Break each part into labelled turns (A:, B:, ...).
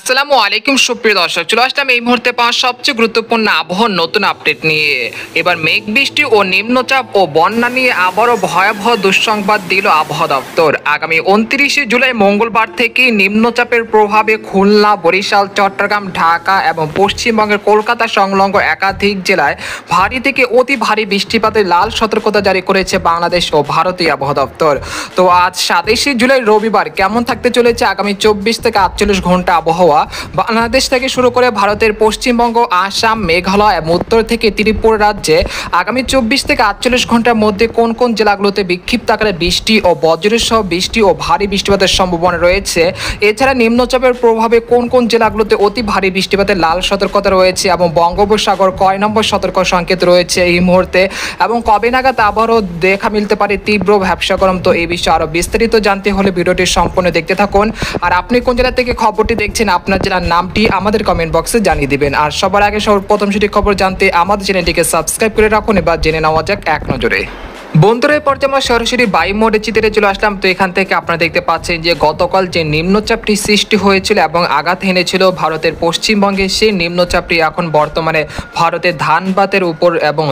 A: আসসালামু আলাইকুম সুপ্রিয় দর্শক, চলে আসলাম এই মুহূর্তে পাওয়া সবচেয়ে গুরুত্বপূর্ণ আবহাওয়ার নতুন আপডেট নিয়ে। এবার মেঘ বৃষ্টি ও নিম্নচাপ ও বন্যা নিয়ে আবারও ভয়াবহ দুঃসংবাদ দিল আবহাওয়া দপ্তর। আগামী 29 জুলাই মঙ্গলবার থেকে নিম্নচাপের প্রভাবে খুলনা, বরিশাল, চট্টগ্রাম, ঢাকা এবং পশ্চিমবঙ্গের কলকাতা সংলগ্ন একাধিক জেলায় ভারী থেকে অতি ভারী বৃষ্টিপাতের লাল সতর্কতা জারি করেছে বাংলাদেশ ও ভারতীয় আবহাওয়া দপ্তর। তো আজ 27 জুলাই রবিবার কেমন থাকতে চলেছে আগামী 24 থেকে 48 ঘন্টা আবহাওয়া বাংলাদেশ থেকে শুরু করে ভারতের পশ্চিমবঙ্গ, আসাম, মেঘালয় এবং উত্তর থেকে ত্রিপুরা রাজ্যে আগামী 24 থেকে 48 ঘন্টার মধ্যে কোন কোন জেলাগুলোতে বিক্ষিপ্ত আকারে বৃষ্টি ও বজ্রসহ বৃষ্টি ও ভারী বৃষ্টিপাতের সম্ভাবনা রয়েছে। এছাড়া নিম্নচাপের প্রভাবে কোন কোন জেলাগুলোতে অতি ভারী বৃষ্টিপাতের লাল সতর্কতা রয়েছে এবং বঙ্গোপসাগর কয় নম্বর সতর্ক সংকেত রয়েছে এই মুহূর্তে, এবং কবে নাগাদ আবারও দেখা মিলতে পারে তীব্র ভ্যাপসা গরম। তো এই বিষয়ে আরও বিস্তারিত জানতে হলে ভিডিওটি সম্পূর্ণ দেখতে থাকুন। আর আপনি কোন জেলা থেকে খবরটি দেখছেন, আপনার জেলার নামটি আমাদের কমেন্ট বক্সে জানিয়ে দিবেন। আর সবার আগে সর্বপ্রথম সেটি খবর জানতে আমাদের চ্যানেলটিকে সাবস্ক্রাইব করে রাখুন। এবার জেনে নেওয়া যাক এক নজরে। বন্ধুরা, এই পর্যায়ে আমরা সরাসরি বায়ু মোডে চিত্রে চলে আসলাম। তো এখান থেকে আপনারা দেখতে পাচ্ছেন যে গতকাল যে নিম্নচাপটি সৃষ্টি হয়েছিল এবং আঘাত হেনেছিল ভারতের পশ্চিমবঙ্গে, সেই নিম্নচাপটি এখন বর্তমানে ভারতের ধানবাদের উপর এবং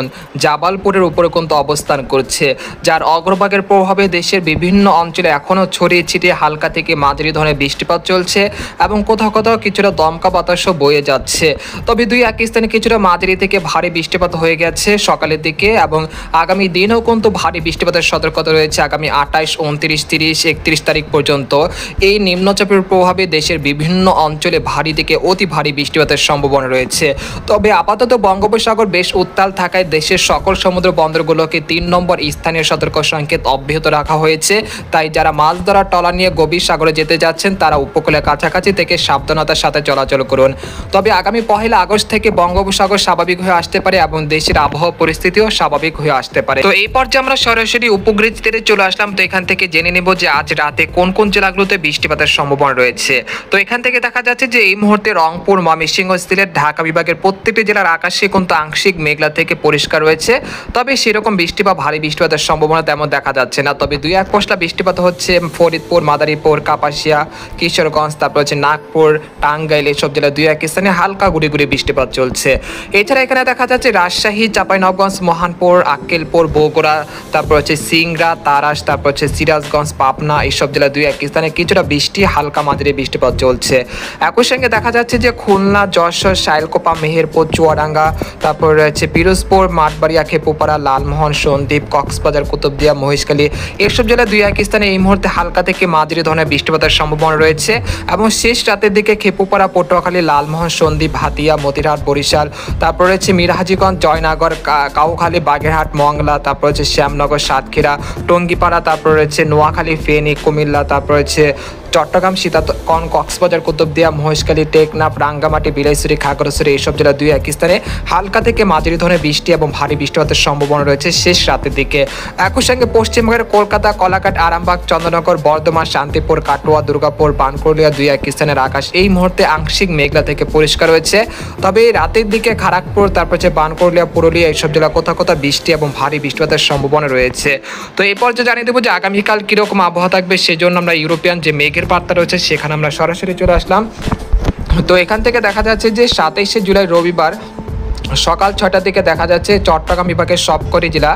A: জাবালপুরের উপরে কিন্তু অবস্থান করছে, যার অগ্রভাগের প্রভাবে দেশের বিভিন্ন অঞ্চলে এখনও ছড়িয়ে ছিটিয়ে হালকা থেকে মাঝারি ধরনের বৃষ্টিপাত চলছে এবং কোথাও কোথাও কিছুটা দমকা বাতাসও বয়ে যাচ্ছে। তবে দুই এক স্থানে কিছুটা মাঝারি থেকে ভারী বৃষ্টিপাত হয়ে গেছে সকালের দিকে, এবং আগামী দিনেও কিন্তু ভারী বৃষ্টিপাতের সতর্কতা রয়েছে আগামী 28, 29, 30, 31 তারিখ পর্যন্ত। এই নিম্নচাপের প্রভাবে দেশের বিভিন্ন অঞ্চলে ভারী থেকে অতি ভারী বৃষ্টিপাতের সম্ভাবনা রয়েছে। তবে আপাতত বঙ্গোপসাগর বেশ উত্তাল থাকায় দেশের সকল সমুদ্র বন্দরগুলোকে 3 নম্বর স্থানীয় সতর্ক সংকেত অব্যাহত রাখা হয়েছে। তাই যারা মাছ ধরার ট্রলার নিয়ে গভীর সাগরে যেতে যাচ্ছেন তারা উপকূলের কাছাকাছি থেকে সাবধানতার সাথে চলাচল করুন। তবে আগামী 1 আগস্ট থেকে বঙ্গোপসাগর স্বাভাবিক হয়ে আসতে পারে এবং দেশের আবহাওয়া পরিস্থিতিও স্বাভাবিক হয়ে আসতে পারে। তো এই পর্যায়ে আমরা সরাসরি উপগ্রহ চিত্রে চলে আসলাম। তো এখান থেকে জেনে নেব যে আজ রাতে কোন কোন জেলাগুলোতে বৃষ্টিপাতের সম্ভাবনা রয়েছে। তো এখান থেকে দেখা যাচ্ছে যে এই মুহূর্তে রংপুর, ময়মনসিংহ, সিলেট, ঢাকা বিভাগের প্রত্যেকটি জেলার আকাশে কিন্তু আংশিক মেঘলা থেকে পরিষ্কার রয়েছে। তবে সেরকম বৃষ্টি বা ভারী বৃষ্টিপাতের সম্ভাবনা তেমন দেখা যাচ্ছে না। তবে দুই এক পশলা বৃষ্টিপাত হচ্ছে ফরিদপুর, মাদারীপুর, কাপাসিয়া, কিশোরগঞ্জ, তারপর হচ্ছে নাগপুর, টাঙ্গাইল, এইসব জেলায় দুই এক স্থানে হালকা গুড়ি গুড়ি বৃষ্টিপাত চলছে। এছাড়া এখানে দেখা যাচ্ছে রাজশাহী, চাঁপাইনবাবগঞ্জ, মহানপুর, আক্কেলপুর, বগুড়া, তারপর হচ্ছে সিংড়া, তারাস, তারপর হচ্ছে সিরাজগঞ্জ, পাবনা, এইসব জেলায় দুই এক স্থানে কিছুটা বৃষ্টি, হালকা মাঝারি বৃষ্টিপাত চলছে। একই সঙ্গে দেখা যাচ্ছে যে খুলনা, যশোর, শাইলকোপা, মেহেরপুর, চুয়াডাঙ্গা, তারপর রয়েছে পিরোজপুর, মাঠবাড়িয়া, খেপুপাড়া, লালমোহন, সন্দ্বীপ, কক্সবাজার, কুতুবদিয়া, মহেশখালী, এইসব জেলায় দুই এক স্থানে এই মুহূর্তে হালকা থেকে মাঝারি ধরনের বৃষ্টিপাতের সম্ভাবনা রয়েছে। এবং শেষ রাতের দিকে খেপুপাড়া, পটুয়াখালী, লালমোহন, সন্দ্বীপ, হাতিয়া, মতিরহাট, বরিশাল, তারপর রয়েছে মিরহাজিগঞ্জ, জয়নগর, কাউখালী, বাগেরহাট, মংলা, তারপর হচ্ছে শ্যামনগর, সাতক্ষীরা, টঙ্গিপাড়া, তারপর রয়েছে নোয়াখালী, ফেনী, কুমিল্লা, তারপর হচ্ছে চট্টগ্রাম, সীতাকুণ্ড, কক্সবাজার, কুতুবদিয়া, মহেশখালী, টেকনাফ, রাঙ্গামাটি, বিলাইছড়ি, খাগড়াছড়ি, এইসব জেলা দুই এক স্থানে হালকা থেকে মাঝারি ধরনের বৃষ্টি এবং ভারী বৃষ্টিপাতের সম্ভাবনা রয়েছে শেষ রাতের দিকে। একই সঙ্গে পশ্চিমবঙ্গের কলকাতা, কলাঘাট, আরামবাগ, চন্দ্রনগর, বর্ধমান, শান্তিপুর, কাটোয়া, দুর্গাপুর, বানকুড়িয়া দুই এক স্থানের আকাশ এই মুহূর্তে আংশিক মেঘলা থেকে পরিষ্কার রয়েছে। তবে রাতের দিকে খড়গপুর, তারপর হচ্ছে বানকুড়িয়া, পুরুলিয়া, এইসব জেলা কোথাও কোথাও বৃষ্টি এবং ভারী বৃষ্টিপাতের সম্ভাবনা রয়েছে। তো এই পর্যায়ে জানিয়ে দেবো যে আগামীকাল কীরকম আবহাওয়া থাকবে, সেজন্য আমরা ইউরোপিয়ান যে মেঘের বার্তা রয়েছে সেখানে আমরা সরাসরি চলে আসলাম। তো এখান থেকে দেখা যাচ্ছে যে 27 জুলাই রবিবার সকাল 6টার দিকে দেখা যাচ্ছে চট্টগ্রাম বিভাগের সবকটি জেলা,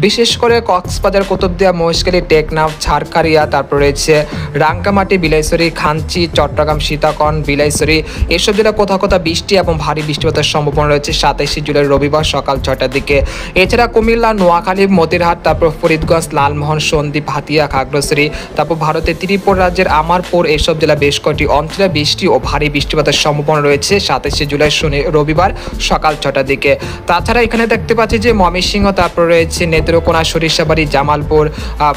A: বিশেষ করে কক্সবাজার, কুতুবদিয়া, মহেশখালী, টেকনাফ, ঝাড়খাড়িয়া, তারপর রয়েছে রাঙ্গামাটি, বিলাইছড়ি, খাঞ্চি, চট্টগ্রাম, সীতাকুণ্ড, বিলাইছড়ি, এসব জেলা কোথাও কোথাও বৃষ্টি এবং ভারী বৃষ্টিপাতের সম্ভাবনা রয়েছে 27 জুলাই রবিবার সকাল 6টার দিকে। এছাড়া কুমিল্লা, নোয়াখালী, মতিরহাট, তারপর ফরিদগঞ্জ, লালমোহন, সন্দ্বীপ, হাতিয়া, খাগড়াছড়ি, তারপর ভারতের ত্রিপুরা রাজ্যের আমারপুর, এসব জেলা বেশ কয়েকটি অঞ্চলে বৃষ্টি ও ভারী বৃষ্টিপাতের সম্ভাবনা রয়েছে 27 জুলাই রবিবার সকাল 6টার দিকে। তাছাড়া এখানে দেখতে পাচ্ছি যে ময়মনসিংহ, তারপর রয়েছে নেত্রকোনা, সরিষাবাড়ি, জামালপুর,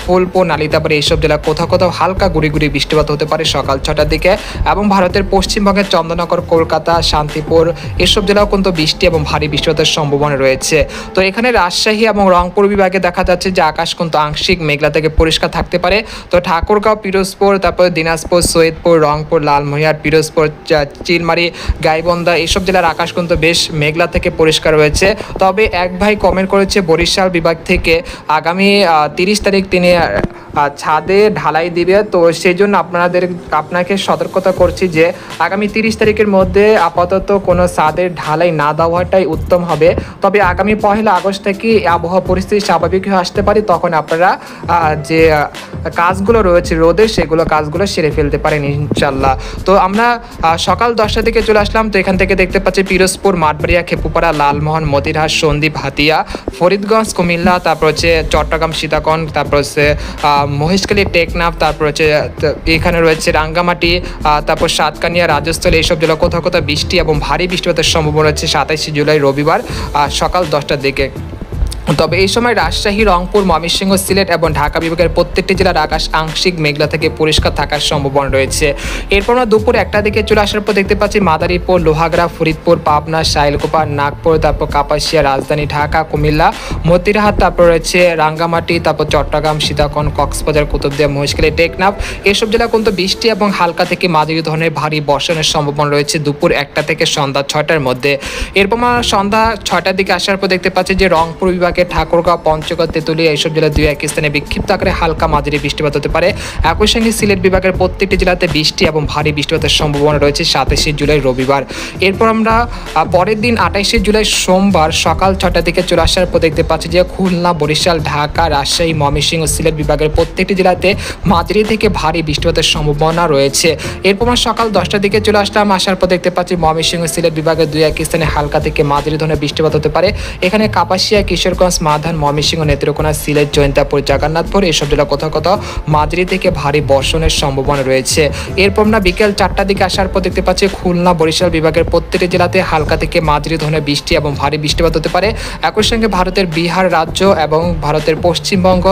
A: ফুলপুর, নালিতাবাড়ি, এইসব জেলা কোথাও কোথাও হালকা গুড়ি গুড়ি বৃষ্টিপাত হতে পারে সকাল 6টার দিকে। এবং ভারতের পশ্চিমবঙ্গের চন্দ্রনগর, কলকাতা, শান্তিপুর, এসব জেলাও কিন্তু বৃষ্টি এবং ভারী বৃষ্টিপাতের সম্ভাবনা রয়েছে। তো এখানে রাজশাহী এবং রংপুর বিভাগে দেখা যাচ্ছে যে আকাশ কিন্তু আংশিক মেঘলা থেকে পরিষ্কার থাকতে পারে। তো ঠাকুরগাঁও, পিরোজপুর, তারপর দিনাজপুর, সৈয়দপুর, রংপুর, লালমনিরহাট, পিরোজপুর, চিলমারি, গাইবান্ধা, এইসব জেলার আকাশ কিন্তু বেশ মেঘলা থেকে পরিষ্কার রয়েছে। তবে এক ভাই কমেন্ট করেছে বরিশাল বিভাগ থেকে আগামী 30 তারিখ তিনি ছাদে ঢালাই দিবে, তো সেই জন্য আপনাকে সতর্কতা করছি যে আগামী 30 তারিখের মধ্যে আপাতত কোনো ছাদের ঢালাই না দেওয়াটাই উত্তম হবে। তবে আগামী 1 আগস্ট থেকে আবহাওয়া পরিস্থিতি স্বাভাবিক হয়ে আসতে পারে, তখন আপনারা যে কাজগুলো রয়েছে রোদের সেগুলো কাজগুলো সেরে ফেলতে পারেন ইনশাল্লাহ। তো আমরা সকাল 10টা থেকে চলে আসলাম। তো এখান থেকে দেখতে পাচ্ছি পিরোজপুর, মাঠবাড়িয়া, খেপুপাড়া, লালমোহন, মতিরহাট, সন্দ্বীপ, হাতিয়া, ফরিদগঞ্জ, কুমিল্লা, তারপর হচ্ছে চট্টগ্রাম, সীতাকুণ্ড, তারপর হচ্ছে মহেশখালী, টেকনাফ, তারপর হচ্ছে এখানে রয়েছে রাঙ্গামাটি, তারপর সাতকানিয়া, রাজস্থলী, এইসব জেলা কোথাও কোথাও বৃষ্টি এবং ভারী বৃষ্টিপাতের সম্ভাবনা রয়েছে 27 জুলাই রবিবার সকাল 10টার দিকে। তবে এই সময় রাজশাহী, রংপুর, ময়মনসিংহ, সিলেট এবং ঢাকা বিভাগের প্রত্যেকটি জেলার আকাশ আংশিক মেঘলা থেকে পরিষ্কার থাকার সম্ভাবনা রয়েছে। এরপর আমরা দুপুর 1টার দিকে চলে আসার পর দেখতে পাচ্ছি মাদারীপুর, লোহাগড়া, ফরিদপুর, পাবনা, সাইলকুপা, নাগপুর, তারপর কাপাসিয়া, রাজধানী ঢাকা, কুমিল্লা, মতিরহাট, তারপর রয়েছে রাঙ্গামাটি, তারপর চট্টগ্রাম, সীতাকুণ্ড, কক্সবাজার, কুতুবদিয়া, মহেশখালী, টেকনাফ, এসব জেলা কিন্তু বৃষ্টি এবং হালকা থেকে মাঝারি ধরনের ভারী বর্ষণের সম্ভাবনা রয়েছে দুপুর 1টা থেকে সন্ধ্যা 6টার মধ্যে। এরপর সন্ধ্যা 6টার দিকে আসার পর দেখতে পাচ্ছি যে রংপুর বিভাগে ঠাকুরগাঁও, পঞ্চগড়, তেঁতুলিয়া এইসব জেলায় 2-1 স্থানে বিক্ষিপ্ত আকারে হালকা মাঝারি বৃষ্টিপাত হতে পারে। একই সঙ্গে সিলেট বিভাগের প্রত্যেকটি জেলাতে বৃষ্টি এবং ভারী বৃষ্টিপাতের সম্ভাবনা রয়েছে 27 জুলাই রবিবার। এরপর আমরা পরের দিন 28 জুলাই সোমবার সকাল 6টার দিকে চলে আসার পর দেখতে পাচ্ছি যে খুলনা, বরিশাল, ঢাকা, রাজশাহী, ময়মনসিংহ, সিলেট বিভাগের প্রত্যেকটি জেলাতে মাঝারি থেকে ভারী বৃষ্টিপাতের সম্ভাবনা রয়েছে। এরপর সকাল 10টার দিকে চলে আসলাম, আসার পর দেখতে পাচ্ছি ময়মনসিংহ, সিলেট বিভাগের 2-1 স্থানে হালকা থেকে মাঝারি ধরনের বৃষ্টিপাত হতে পারে। এখানে কাপাসিয়া, কিশোরগঞ্জ, মাধান, ময়মনসিংহ, নেত্রকোনা, সিলেট, জয়ন্তাপুর, জগন্নাথপুর এইসব জেলা কোথাও কোথাও মাঝারি থেকে ভারী বর্ষণের সম্ভাবনা রয়েছে। এরপর আমরা বিকেল 4টার দিকে আসার পর দেখতে পাচ্ছি খুলনা, বরিশাল বিভাগের প্রত্যেকটি জেলাতে হালকা থেকে মাঝারি ধরনের বৃষ্টি এবং ভারী বৃষ্টিপাত হতে পারে। একই সঙ্গে ভারতের বিহার রাজ্য এবং ভারতের পশ্চিমবঙ্গ,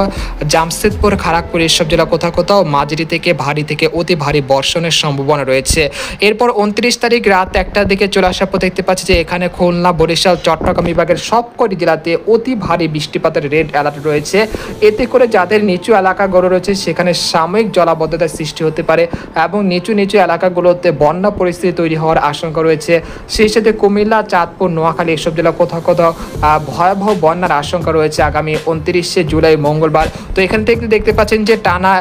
A: জামশেদপুর, খড়গপুর এইসব জেলা কোথাও কোথাও মাঝারি থেকে ভারী থেকে অতি ভারী বর্ষণের সম্ভাবনা রয়েছে। এরপর 29 তারিখ রাত 1টার দিকে চলে আসার পর দেখতে পাচ্ছি যে এখানে খুলনা, বরিশাল, চট্টগ্রাম বিভাগের সবকটি জেলাতে অতি ভারী বৃষ্টিপাতের রেড অ্যালার্ট রয়েছে। এতে করে যাদের নিচু এলাকাগুলো রয়েছে সেখানে সাময়িক জলাবদ্ধতার সৃষ্টি হতে পারে এবং নিচু এলাকাগুলোতে বন্যা পরিস্থিতি তৈরি হওয়ার আশঙ্কা রয়েছে। সেই সাথে কুমিল্লা, চাঁদপুর, নোয়াখালী এসব জেলা কোথাও কোথাও ভয়াবহ বন্যার আশঙ্কা রয়েছে আগামী 29 জুলাই মঙ্গলবার। তো এখান থেকে দেখতে পাচ্ছেন যে টানা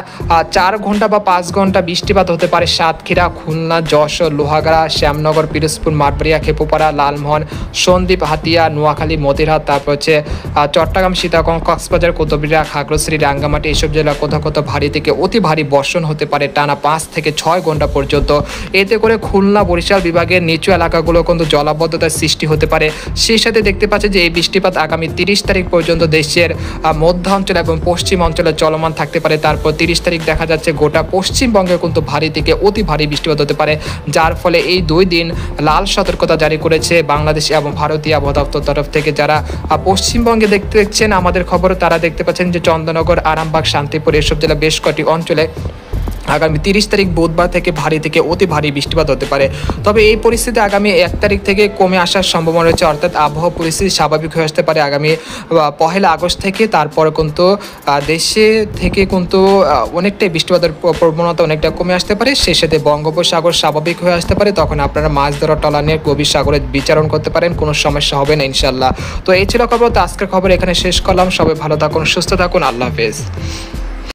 A: 4 ঘন্টা বা 5 ঘন্টা বৃষ্টিপাত হতে পারে সাতক্ষীরা, খুলনা, যশোর, লোহাগড়া, শ্যামনগর, পিরোজপুর, মাঠবাড়িয়া, খেপুপাড়া, লালমোহন, সন্দ্বীপ, হাতিয়া, নোয়াখালী, মতিরহাট, তারপর হচ্ছে চট্টগ্রাম, সীতাকুণ্ড, কক্সবাজার, কুতুবদিয়া, খাগড়াছড়ি, রাঙ্গামাটি এইসব জেলা কোথাও কোথাও ভারী থেকে অতি ভারী বর্ষণ হতে পারে টানা 5 থেকে 6 ঘন্টা পর্যন্ত। এতে করে খুলনা, বরিশাল বিভাগের নিচু এলাকাগুলো কিন্তু জলাবদ্ধতার সৃষ্টি হতে পারে। সেই সাথে দেখতে পাচ্ছি যে এই বৃষ্টিপাত আগামী 30 তারিখ পর্যন্ত দেশের মধ্য অঞ্চল এবং পশ্চিম অঞ্চলে চলমান থাকতে পারে। তারপর 30 তারিখ দেখা যাচ্ছে গোটা পশ্চিমবঙ্গে কিন্তু ভারী থেকে অতি ভারী বৃষ্টিপাত হতে পারে, যার ফলে এই 2 দিন লাল সতর্কতা জারি করেছে বাংলাদেশ এবং ভারতীয় আবহাওয়া দপ্তর তরফ থেকে। যারা পশ্চিমবঙ্গে দেখছেন আমাদের খবর, তারা দেখতে পাচ্ছেন যে চন্দননগর, আরামবাগ, শান্তিপুর এসব জেলা বেশ কয়েকটি অঞ্চলে আগামী 30 তারিখ বুধবার থেকে ভারী থেকে অতি ভারী বৃষ্টিপাত হতে পারে। তবে এই পরিস্থিতি আগামী 1 তারিখ থেকে কমে আসার সম্ভাবনা রয়েছে, অর্থাৎ আবহাওয়া পরিস্থিতি স্বাভাবিক হয়ে আসতে পারে আগামী 1 আগস্ট থেকে। তারপরে কিন্তু দেশে থেকে কিন্তু অনেকটাই বৃষ্টিপাতের প্রবণতা অনেকটা কমে আসতে পারে। সেই সাথে বঙ্গোপসাগর স্বাভাবিক হয়ে আসতে পারে, তখন আপনারা মাছ ধরা ট্রলার নিয়ে গভীর সাগরে বিচরণ করতে পারেন, কোনো সমস্যা হবে না ইনশাল্লাহ। তো এই ছিল খবর। তো আজকের খবর এখানে শেষ করলাম। সবাই ভালো থাকুন, সুস্থ থাকুন, আল্লাহ হাফেজ।